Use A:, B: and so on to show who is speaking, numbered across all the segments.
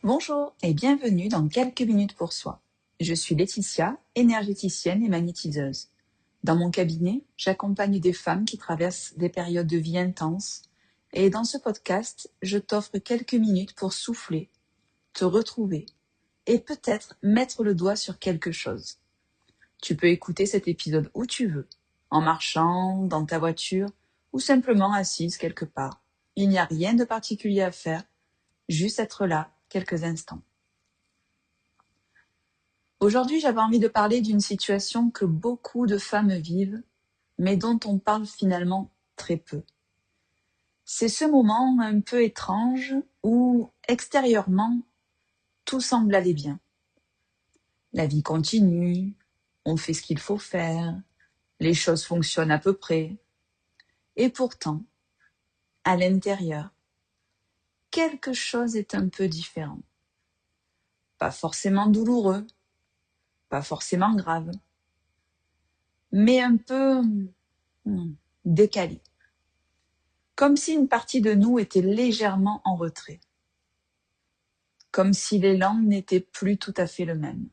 A: Bonjour et bienvenue dans Quelques minutes pour soi. Je suis Laetitia, énergéticienne et magnétiseuse. Dans mon cabinet, j'accompagne des femmes qui traversent des périodes de vie intenses et dans ce podcast, je t'offre quelques minutes pour souffler, te retrouver et peut-être mettre le doigt sur quelque chose. Tu peux écouter cet épisode où tu veux, en marchant, dans ta voiture ou simplement assise quelque part. Il n'y a rien de particulier à faire, juste être là quelques instants. Aujourd'hui, j'avais envie de parler d'une situation que beaucoup de femmes vivent, mais dont on parle finalement très peu. C'est ce moment un peu étrange où, extérieurement, tout semble aller bien. La vie continue, on fait ce qu'il faut faire, les choses fonctionnent à peu près. Et pourtant, à l'intérieur, quelque chose est un peu différent. Pas forcément douloureux, pas forcément grave, mais un peu décalé. Comme si une partie de nous était légèrement en retrait. Comme si l'élan n'était plus tout à fait le même.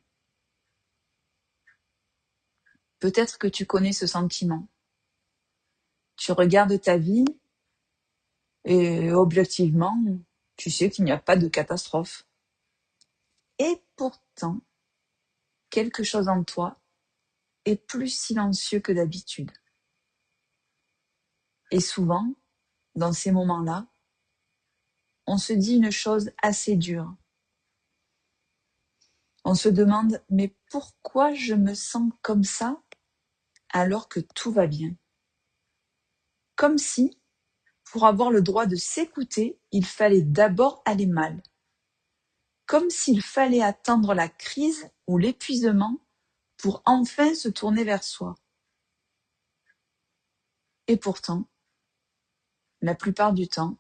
A: Peut-être que tu connais ce sentiment. Tu regardes ta vie et objectivement, tu sais qu'il n'y a pas de catastrophe. Et pourtant, quelque chose en toi est plus silencieux que d'habitude. Et souvent, dans ces moments-là, on se dit une chose assez dure. On se demande, mais pourquoi je me sens comme ça alors que tout va bien? Comme si, pour avoir le droit de s'écouter, il fallait d'abord aller mal. Comme s'il fallait attendre la crise ou l'épuisement pour enfin se tourner vers soi. Et pourtant, la plupart du temps,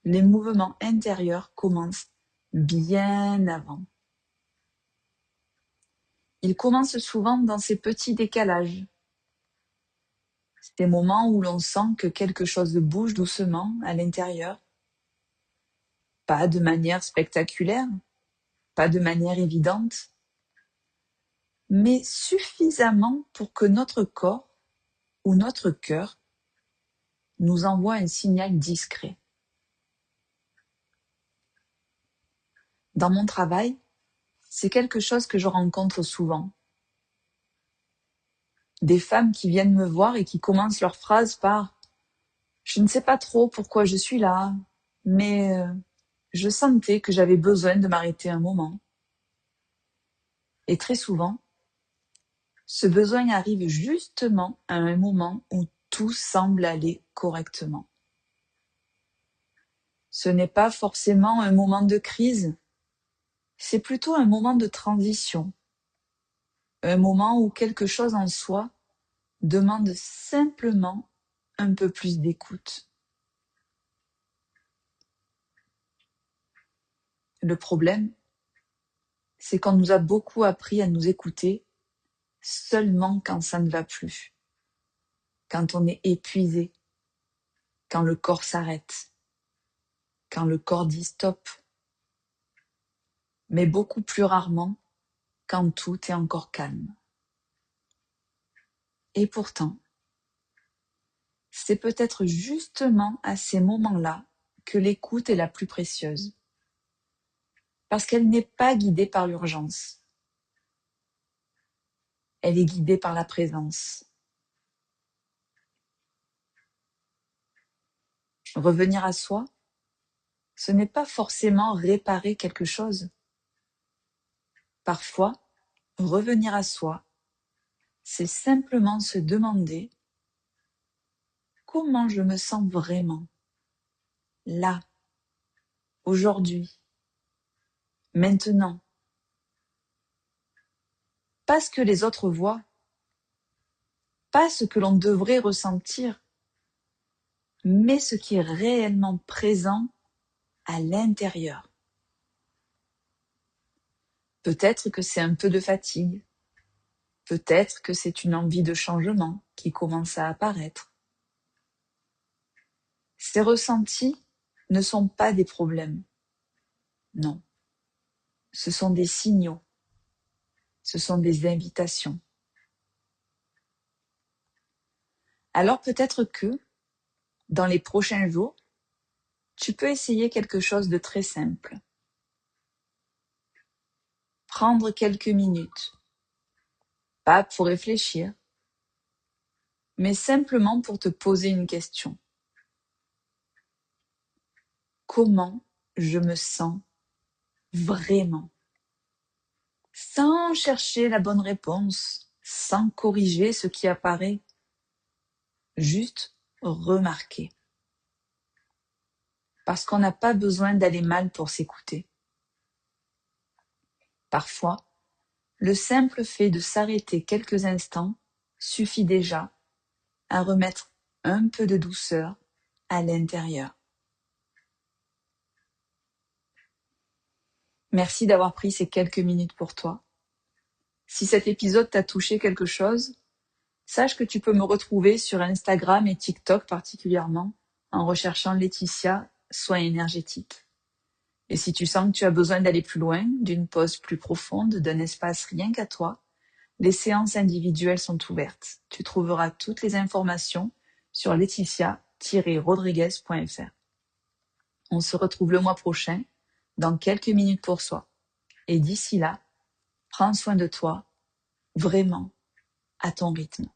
A: les mouvements intérieurs commencent bien avant. Ils commencent souvent dans ces petits décalages. Ces moments où l'on sent que quelque chose bouge doucement à l'intérieur. Pas de manière spectaculaire, pas de manière évidente, mais suffisamment pour que notre corps ou notre cœur nous envoie un signal discret. Dans mon travail, c'est quelque chose que je rencontre souvent. Des femmes qui viennent me voir et qui commencent leur phrase par « Je ne sais pas trop pourquoi je suis là, mais je sentais que j'avais besoin de m'arrêter un moment. » Et très souvent, ce besoin arrive justement à un moment où tout semble aller correctement. Ce n'est pas forcément un moment de crise, c'est plutôt un moment de transition, un moment où quelque chose en soi demande simplement un peu plus d'écoute. Le problème, c'est qu'on nous a beaucoup appris à nous écouter seulement quand ça ne va plus, quand on est épuisé, quand le corps s'arrête, quand le corps dit stop, mais beaucoup plus rarement quand tout est encore calme. Et pourtant, c'est peut-être justement à ces moments-là que l'écoute est la plus précieuse, parce qu'elle n'est pas guidée par l'urgence, elle est guidée par la présence. Revenir à soi, ce n'est pas forcément réparer quelque chose. Parfois, revenir à soi, c'est simplement se demander comment je me sens vraiment, là, aujourd'hui, maintenant. Pas ce que les autres voient, pas ce que l'on devrait ressentir, mais ce qui est réellement présent à l'intérieur. Peut-être que c'est un peu de fatigue, peut-être que c'est une envie de changement qui commence à apparaître. Ces ressentis ne sont pas des problèmes. Non. Ce sont des signaux. Ce sont des invitations. Alors peut-être que, dans les prochains jours, tu peux essayer quelque chose de très simple. Prendre quelques minutes, pas pour réfléchir, mais simplement pour te poser une question. Comment je me sens vraiment? Sans chercher la bonne réponse, sans corriger ce qui apparaît, juste remarquer. Parce qu'on n'a pas besoin d'aller mal pour s'écouter. Parfois, le simple fait de s'arrêter quelques instants suffit déjà à remettre un peu de douceur à l'intérieur. Merci d'avoir pris ces quelques minutes pour toi. Si cet épisode t'a touché quelque chose, sache que tu peux me retrouver sur Instagram et TikTok particulièrement en recherchant Laetitia Soins énergétiques. Et si tu sens que tu as besoin d'aller plus loin, d'une pause plus profonde, d'un espace rien qu'à toi, les séances individuelles sont ouvertes. Tu trouveras toutes les informations sur laetitia-rodriguez.fr. On se retrouve le mois prochain, dans quelques minutes pour soi. Et d'ici là, prends soin de toi, vraiment, à ton rythme.